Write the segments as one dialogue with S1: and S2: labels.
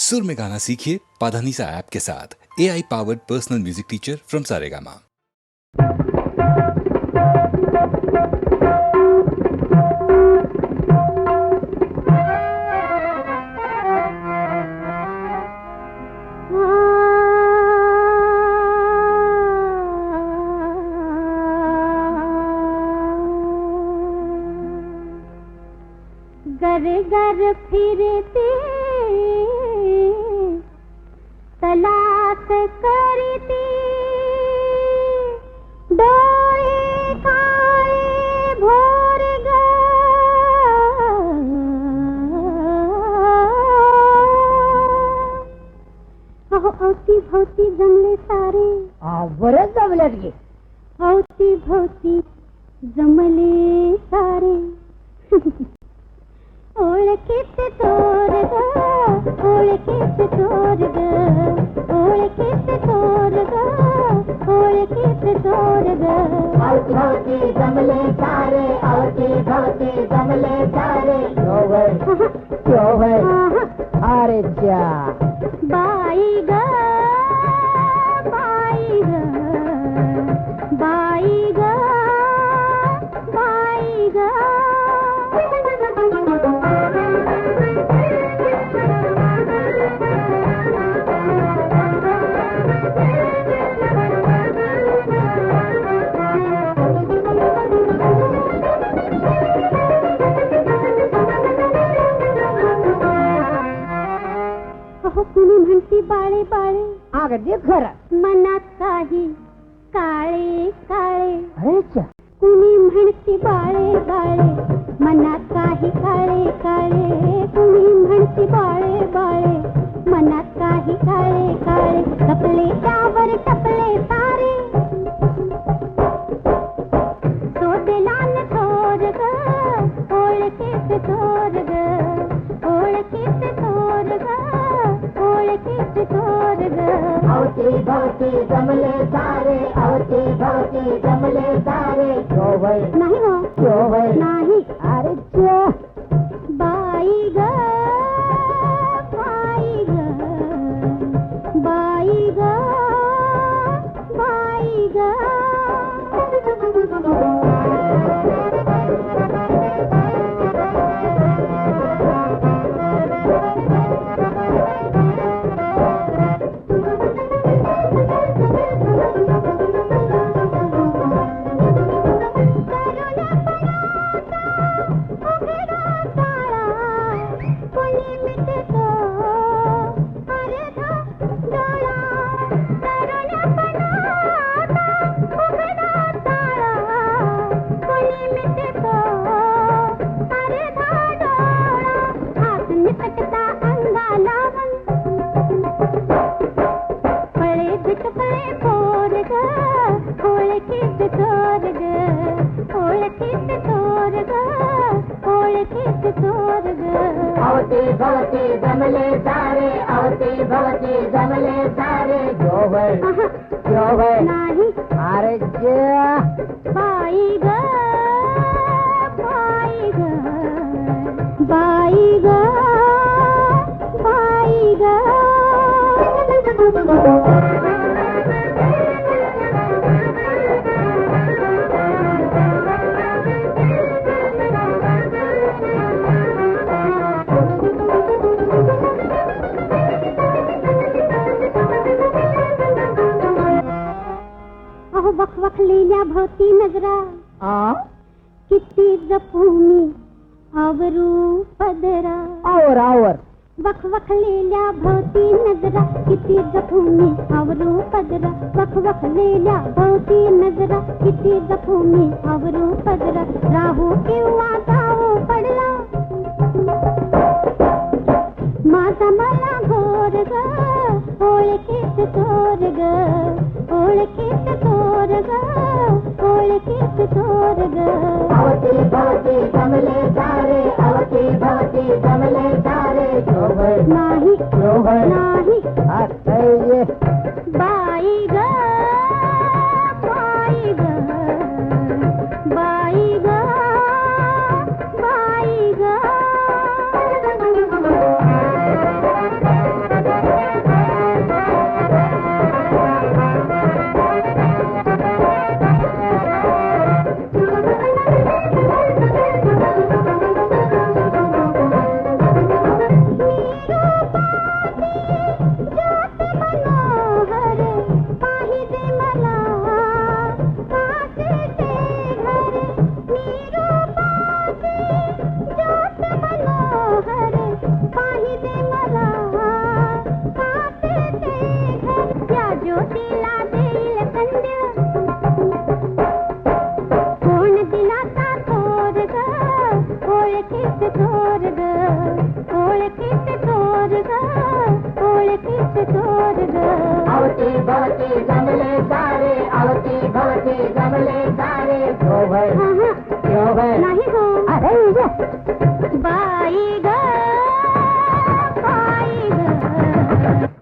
S1: सुर में गाना सीखिए पाधानीसा ऐप के साथ। AI powered personal music teacher from Saregama.
S2: गर गर फिरती तलाश करती डोरे काळे भोर ग अवती भोवती जमले सारे
S3: बरेच जमल्यात गे
S2: अवती भोवती जमले सारे ओळखीत तोर ग ओळखीत तोर ग ओळखीत तोर ग ओळखीत तोर ग
S3: अवती जमले सारे अवती भवती जमले सारे अरे च्या
S2: बाई ग बाई ग बाई ग बाई ग कुणी म्हणती बाळे बाळे
S3: अगदी खरं
S2: मनात काही काळे काळे
S3: अरे च्या
S2: कुणी म्हणती बाळे बाळे मनात काही काळे काळे कुणी म्हणती बाळे बाळे मनात काही काळे काळे टपले त्यावर टपले तारे शोधला थोर ग ओळखीत थोर ग ओळखीत थोर ग ओळखीत थोर ग
S3: अवती भवती जमले सारे अवती भवती जमले सारे
S2: नाही हो नाही
S3: अरे च्या
S2: बाई ग बाई ग बाई ग बाई ग
S3: अवती भवती जमले सारे अवती भवती जमले सारे
S2: नाही
S3: अरे च्या
S2: बाई ग बाई ग बाई ग बाई ग वखवखलेल्या भोवती नजरा किती जपू मी आवरू पदरा
S3: आवर
S2: वखवखलेल्या भोवती नजरा किती जपू मी आवरू पदरा वखवखलेल्या भोवती नजरा किती जपू मी आवरू पदरा राहू किंवा जाऊ पडला माझा मला घोर ग ओळखीत थोर ग ओळखीत थोर ग ओळखीत थोर ग
S3: अवती भवती जमले सारे अवती भवती जमले सारे
S2: नाही नाही बाई ग बाई ग बाई ग बाई ग
S3: भवती जमले सारे अवती भवती जमले सारे क्यों भाई क्यों भाई
S2: नाही हो
S3: अरे ये
S2: बाई ग बाई ग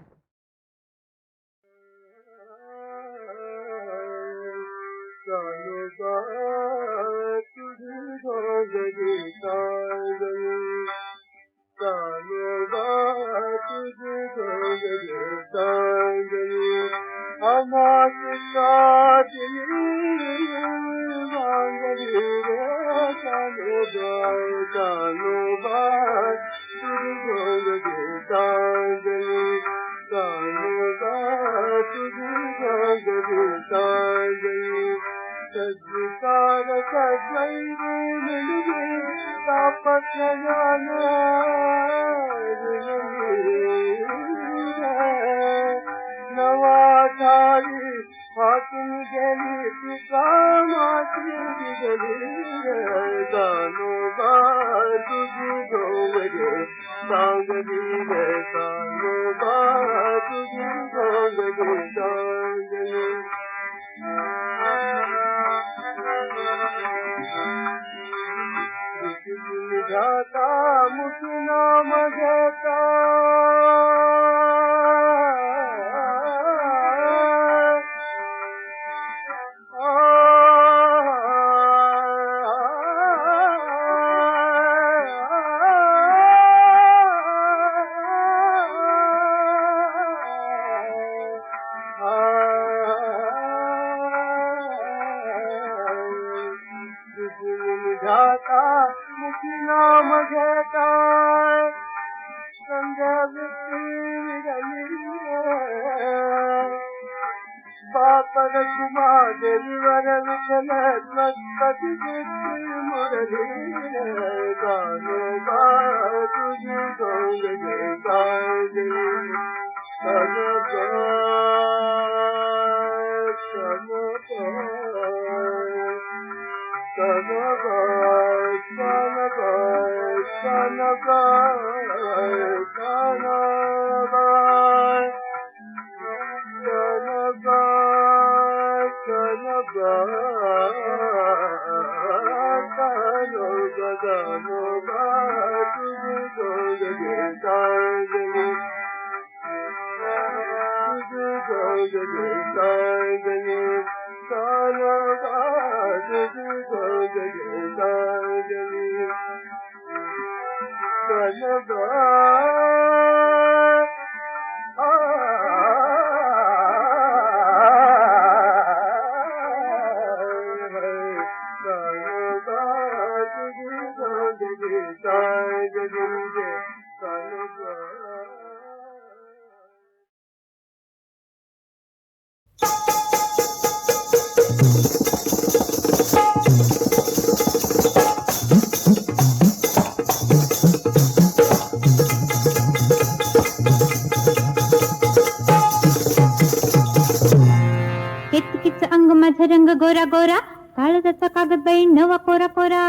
S2: केतकीच अंग माझं रंग गोरा गोरा काळजाचा कागद बाई नवा कोरा कोरा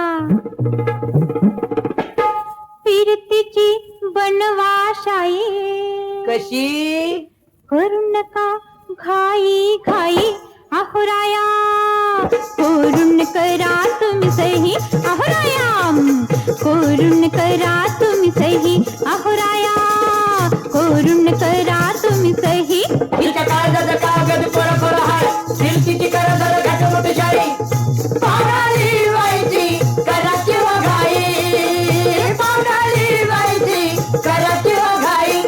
S2: फिरतीची बनवाशाई
S4: कशी
S2: करू नका घाई घाई आहोराया कोरून करा तुम्ही सही आहोराया कोरून करा तुम्ही सही आहोराया कोरून करा तुम्ही सही
S4: हिच्या कागद कागद पोर पोर हाय फिरतीची करा जरा घाट मोठी शाळी पावडाली व्हायची करा किंवा घाई पावडाली व्हायची करा किंवा घाई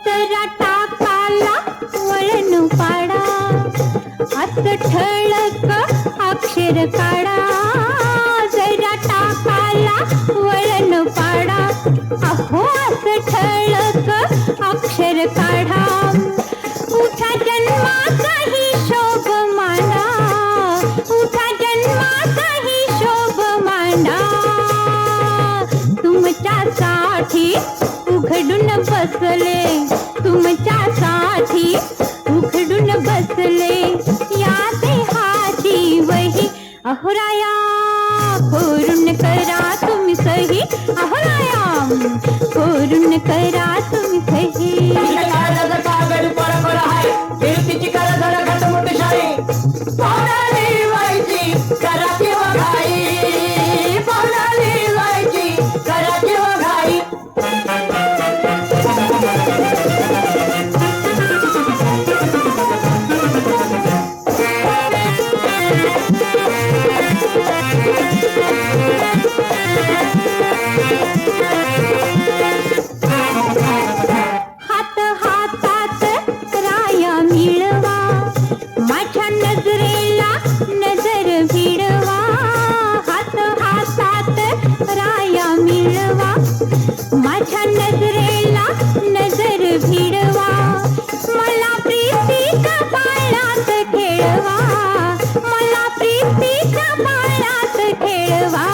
S2: जरा टाकाला वळण पाडा असं ठळक अक्षर काढा जरा टाकाला वळण पाडा अहो असं ठळक अक्षर काढा उठा जन्माचा हिशोब मांडा उठा जन्माचा हिशोब मांडा तुमच्यासाठी उघडून बसले तुमच्यासाठी उघडून बसले या देहाची वही. अहोराया कोरून करा तुम्ही सही. अहोराया कोरून करा तुम्ही सही.
S4: कागद कागद पर हाय फिरतीची करधर घटमुट शाही. पावणारी व्हायची करा किंवा घाई. पावणारी व्हायची करा किंवा घाई.
S2: हात हातात राया मिळवा माझ्या नजरेला नजर भिडवा. हात हातात राया मिळवा माझ्या नजरेला नजर भिडवा. मला प्रीतीच्या पाळण्यात खेळवा. मला प्रीतीच्या पाळण्यात खेळवा.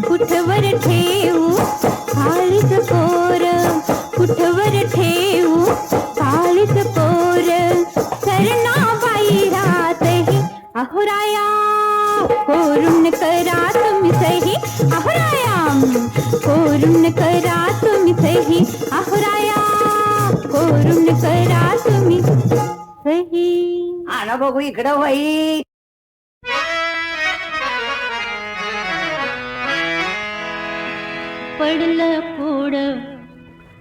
S2: कुठवर ठेवू काळीच पोर. कुठवर ठेवू काळीच पोर. सरणाबाई रातही अहोराया कोरून करा तुम्ही सही. अहोराया कोरून करा तुम्ही सही. अहोराया कोरून करा तुम्ही सही.
S3: आण बघू इकडं वही.
S2: पडलं पुढ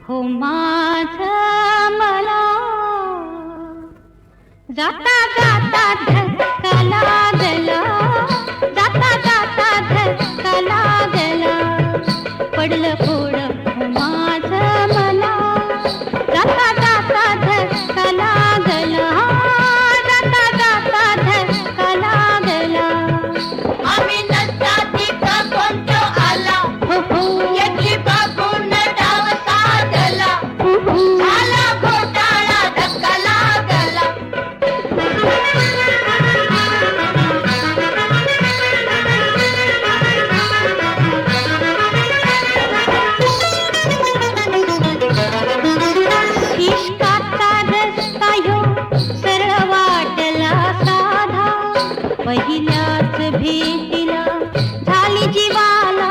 S2: हो माझं मला. जाता जाता धक्का लागला. जाता जाता धक्का लागला. पडलं पुढ हो माझं मला. जाता जाता धक्का लागला. जाता जाता धक्का लागला.
S4: आम्ही नसताती का कोणतो आला.
S2: हो हो
S4: याची बघून डाव साधला. झाला घोटाळा धक्का लागला.
S2: इश्काचा रस्ता ह्यो सरळ वाटला साधा. पहिल्याच भेटीला झाली जीवाला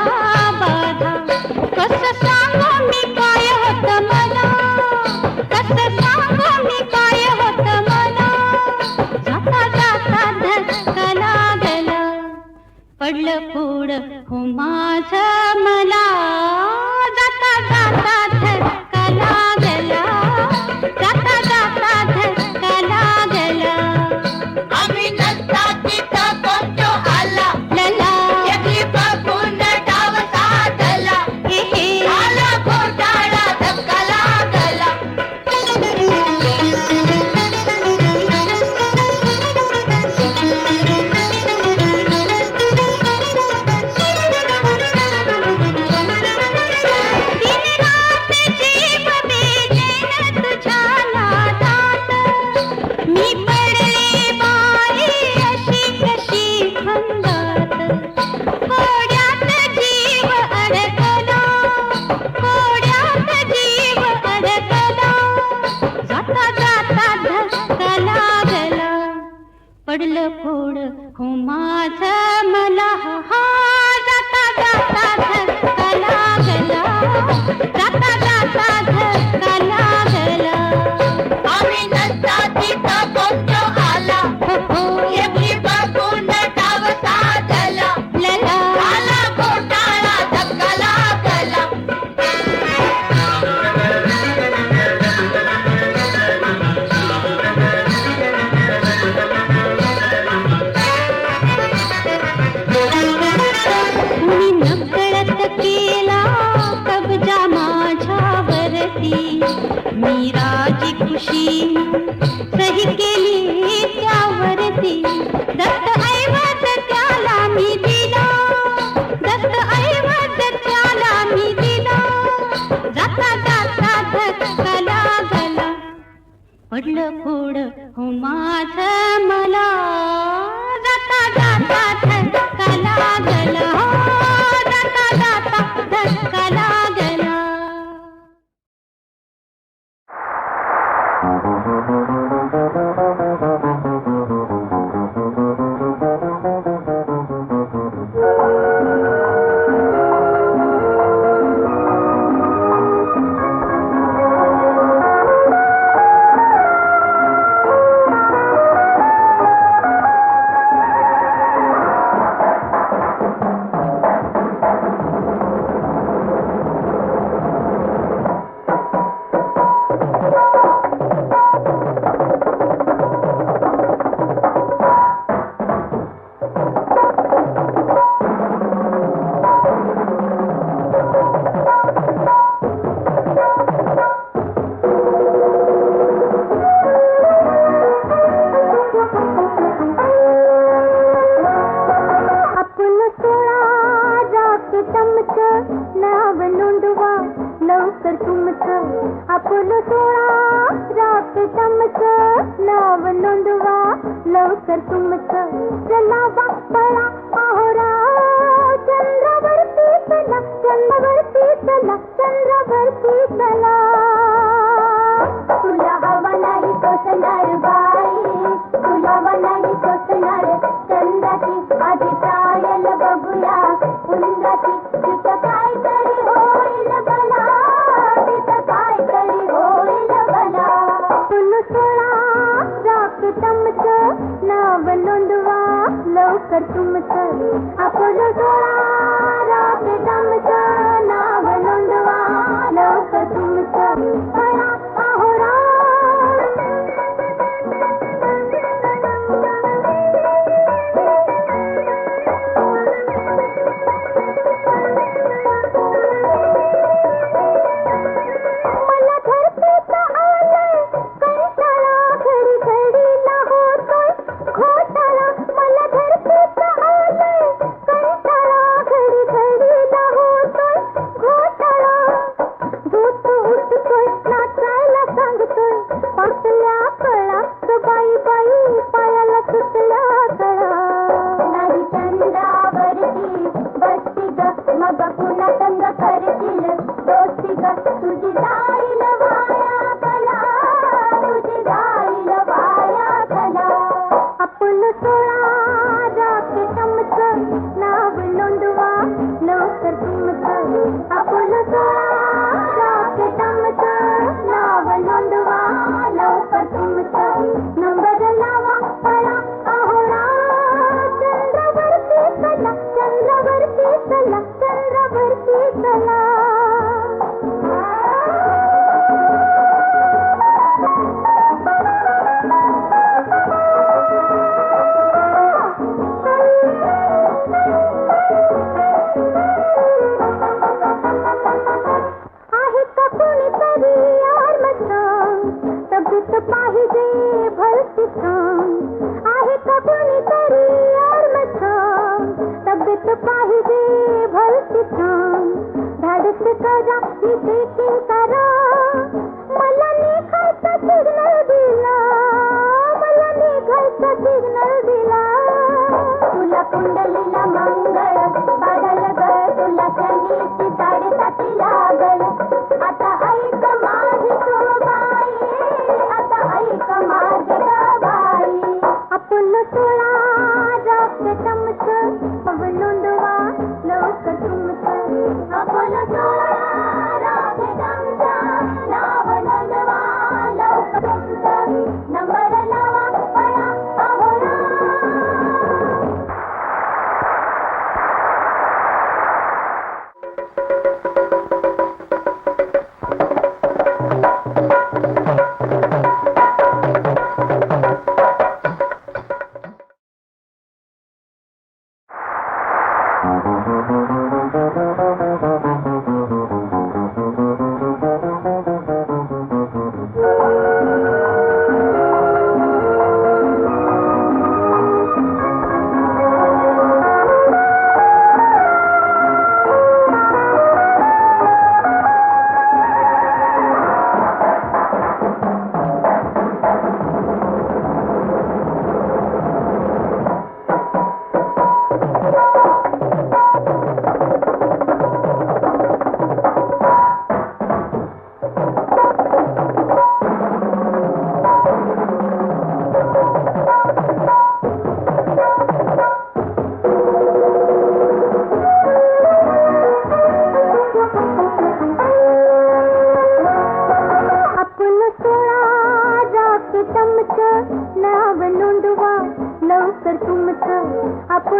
S2: बाधा. कसं सांगू मी काय होत मला. कसं सांगू मी काय होत मला. जाता जाता धक्का लागला. पडलं पुढं हो माझं मला. जाता जाता धक्का लागला. जाता जाता धक्का लागला.
S4: आम्ही नसताती का कोणतो आला.
S2: लला
S4: याची बघून डाव साधला.
S2: हे हे.
S4: झाला घोटाळा धक्का लागला.
S2: दिन रात जीव बेचैन तुझ्या नादात. मी पडले बाई अशी कशी फंदात. कोड्यात जीव अडकला. कोड्यात जीव अडकला. जाता जाता धक्का लागला. पडलं पुढं हो माझं मला. हा जाता जाता धक्का लागला. जाता जाता धक्का लागला.
S4: आम्ही नसताती का कोणतो आला.
S2: हो हो
S4: याची बघून डाव साधला.
S2: लला
S4: झाला घोटाळा धक्का लागला.
S2: कुणी नकळत केला कब्जा माझ्यावरती. मी राजी खुशी सही केली त्यावरती. दत्त ऐवज त्याला मी दिला. दत्त ऐवज त्याला मी दिला. जाता जाता धक्का लागला. पडलं पुढं हो माझं मला. जाता जाता धक्का लागला. जाता जाता धक्का लागला.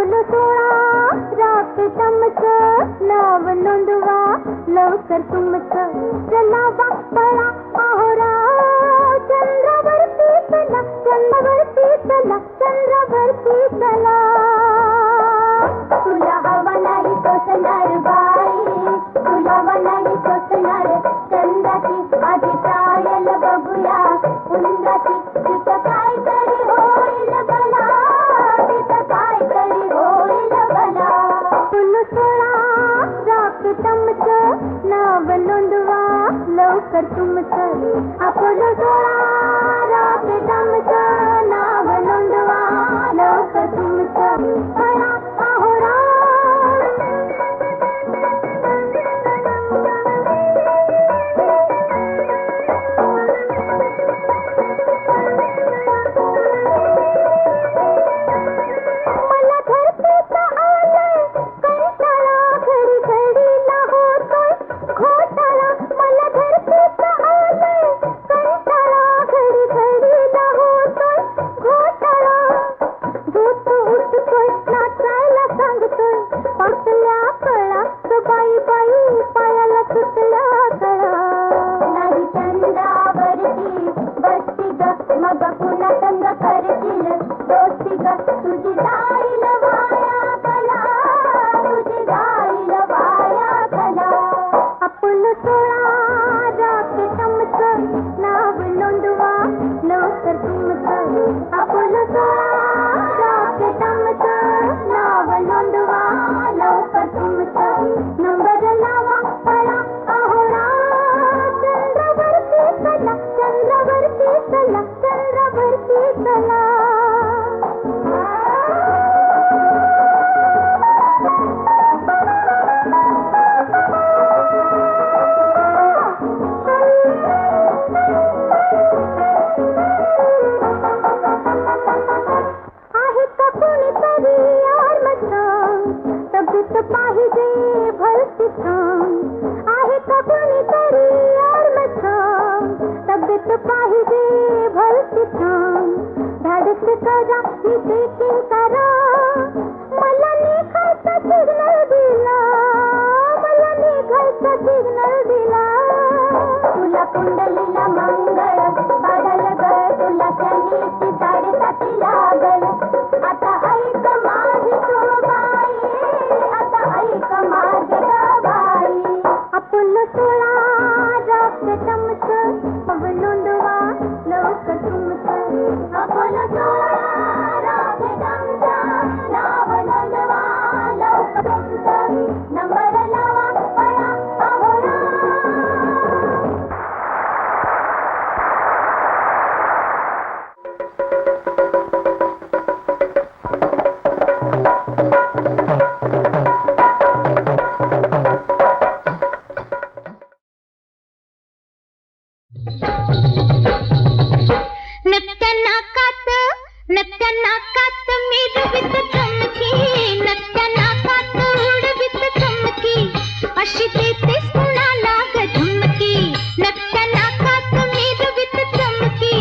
S2: अपोलो 16 रॉकेट आमचं नाव नोंदवा लवकर तुमचं चलावा पळा आहोरा चंद्रावरती चला चंद्रावरती चला चंद्रावरती चला तुला हवा नाही तोचणार बाई तुला हवा नाही तोचणार चंद्राची आधी ट्रायल बघूया उंदराची तिथं काहीतरी होईल बला तिथं काहीतरी होईल बला अपोलो 16 रॉकेट आमचं नाव नोंदवा लवकर तुमचं अपोलो 16 रॉकेट आमचं नाव नोंदवा लवकर तुमचं पळा आहोरा मला धरतीचं आलंय कंटाळा घडी घडीला होतोय घोटाळा मला धरतीचं आलंय कंटाळा घडी घडीला होतोय घोटाळा भूत उठतोय नाचायला सांगतोय पाटल्या कळा तर बाई बाई पायाला सुटल्या कळा नाही चंद्रावरती बसती ग मग पुन्हा संग करशील दोस्ती ग तुझी जाईल वाया कला तुझी जाईल वाया कला अपोलो 16 रॉकेट आमचं नाव नोंदवा लवकर तुमचं अपोलो 16 रॉकेट आमचं नाव नोंदवा लवकर तुमचं नंबर लावा पळा आहोरा चंद्रावरती चला चंद्रावरती चला चंद्रावरती चला आहे का कोणीतरी आर्मस्ट्राँग तब्येत पाहिजे भरती स्ट्रॉंग आहे का कोणीतरी आर्मस्ट्राँग तब्येत पाहिजे भरती स्ट्रॉंग धाडस करा ही चेकिंग करा मला निघायचा सिग्नल दिला मला निघायचा सिग्नल दिला तुला कुंडलीला मंगळ काढल ग तुला शनीची 7:30 लागल आता ऐक माझी तू बाई आता ऐक माझी ग बाई अपोलो 16 रॉकेट आमचं नाव नोंदवा लवकर तुमचं अपोलो 16 रॉकेट आमचं नाव नोंदवा लवकर तुमचं नंबर लावा पळा आहोरा नत्या नाकात मिरवीत चमकी नत्या नाकात उडवीत चमकी अशी देतेस कुणाला ग धमकी नत्या नाकात मिरवीत चमकी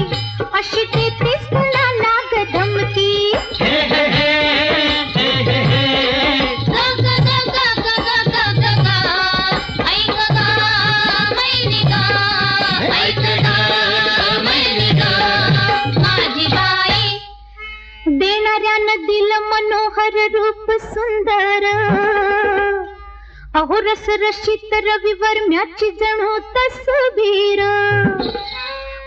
S2: अशी देतेस कुणाला ग धमकी देणाऱ्यानं दिलं मनोहर रूप सुंदर अहो रस रशीत रविवर्म्याची जणू तसबीर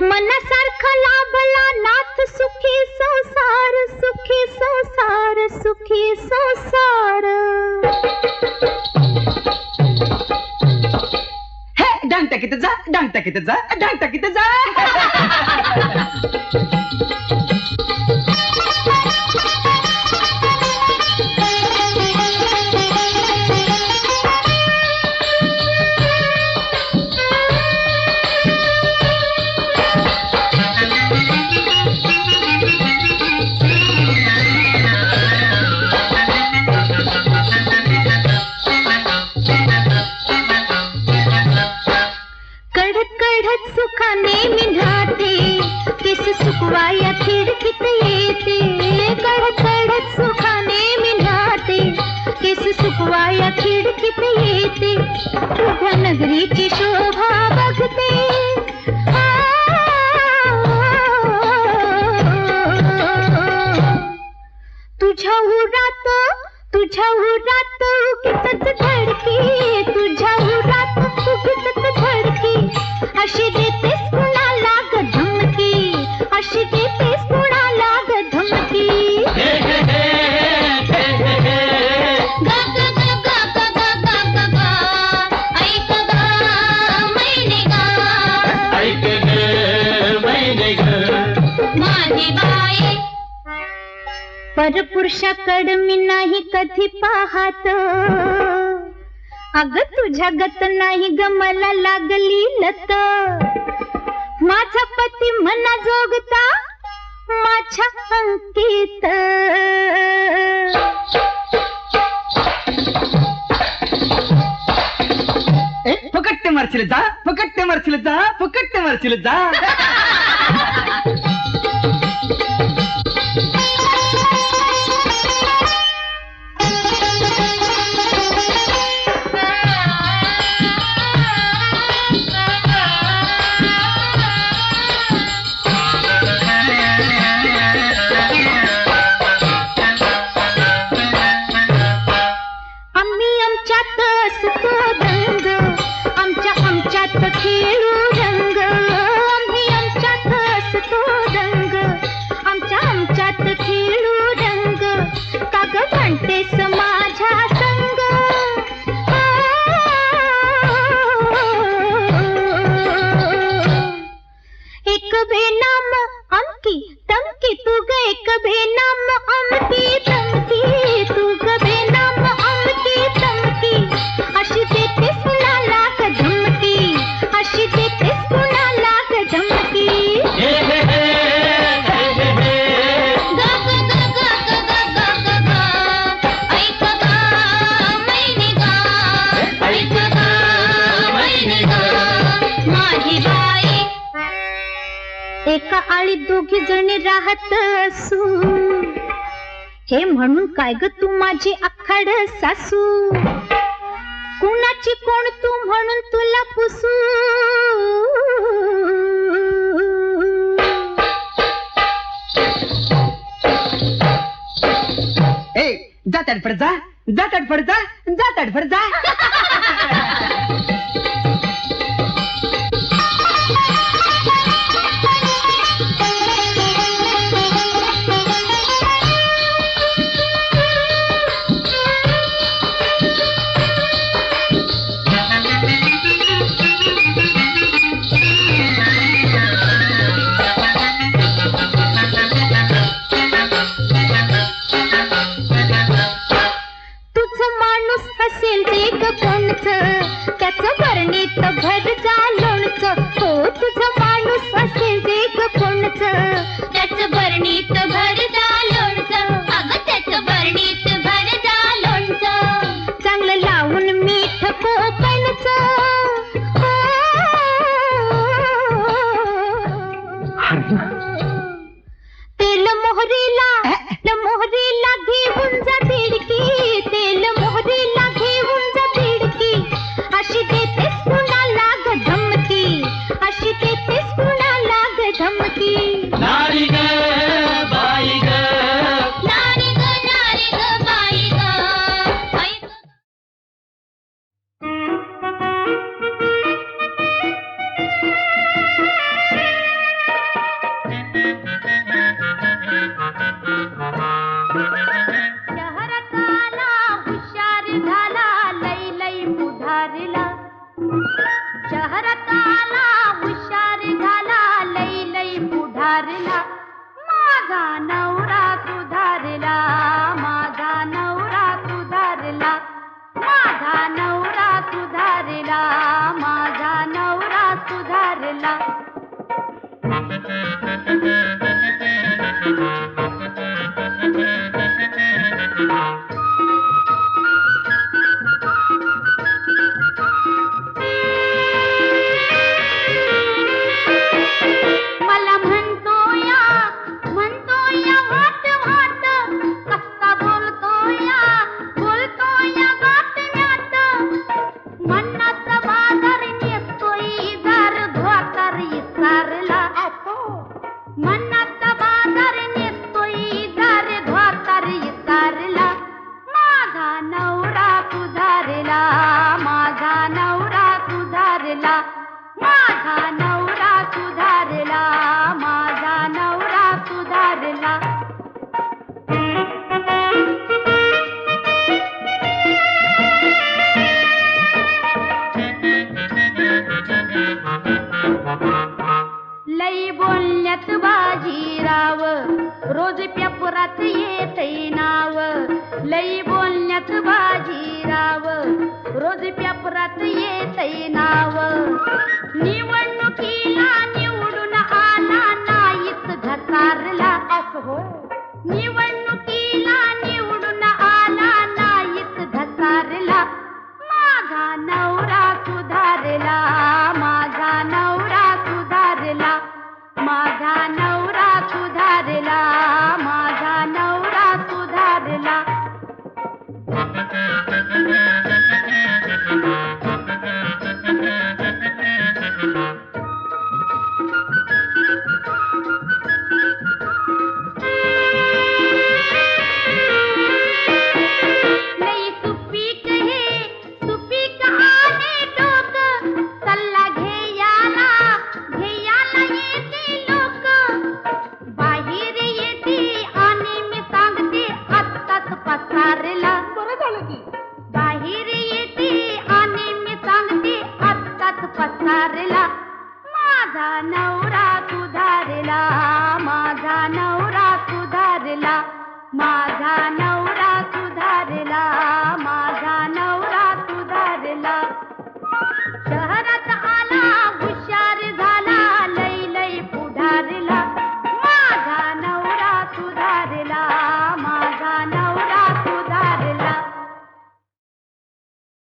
S2: मनासारखा लाभला नाथ सुखी संसार सुखी संसार सुखी संसार
S4: हे डांग टाकीत जा डांग टाकीत जा डांग टाकीत जा
S2: सुखाने मिळाते केस सुकवाया खिडकीत येते कळत कळत सुखाने मिळाते वाया खिडकीत येते तुझ्या नगरीची शोभा बघते तुझ्या उरात उगीचच धडकी तुझ्या उरात उगीचच धडकी अशी देतेस कुणाला ग धमकी अशी देतेस कुणाला ग धमकी परपुरुषाकडे मी नाही कधी पाहत अग तुझ्या गत नाही ग मला लागली लत माझा पती मना जोगता माझ्या अंकित
S4: फुकट्टे मारशील जा फुकट्टे मारशील जा फुकट्टे मारशील जा
S2: एका आळीत दोघी जणी राहत असू हे म्हणून काय ग तू माझी आखाड सासू कुणाची कोण तू म्हणून तुला पुसू
S4: जा तडफड जा जा तडफड जा जा तडफड जा
S2: भर जा लोणचं हो तुझं माणूस असेल जे ग कोणचं त्याचं बरणीत भर जा लोणचं अगं त्याचं बरणीत भर जा लोणचं चांगलं लावून मीठ कोकणचं तेल मोहरीला घेऊन जा बिडकी तेल मोहरीला घेऊन जा बिडकी अशी देतेस कुणाला ग धमकी अशी देतेस कुणाला ग धमकी
S4: नारी ग बाई ग
S2: नारी ग बाई ग शहरात आला हुशार झाला लई लई पुढारला शहरात आला हुशार झाला लई लई पुढारला माझा नवरा सुधारला माझा नवरा सुधारला माझा नवरा सुधारला माझा नवरा सुधारला मला म्हणतो या वाट वाट कसा बोलतो या गात लई बोलण्यात बाजीराव रोज पेपरात येतय नाव लई बोलण्यात बाजीराव रोज पेपरात येतय नाव निवडणुकीला निवडून आला नाहीच घसारला असं होय निवडणुकीला निवडून आला नाहीच घसारला माझा नवरा सुधारला माझा नवरा सुधारला माझा नवरा सुधारला माझा नवरा सुधारला लई सुपीक हे सुपीक आले डोक सल्ला घेयाला येते लोक बाहेर येते आणि मी सांगते आत्ताच पसारला बरं झालं की बाहेर येते आणि मी सांगते आत्ताच पसारला माझा नवरा सुधारला माझा नवरा सुधारला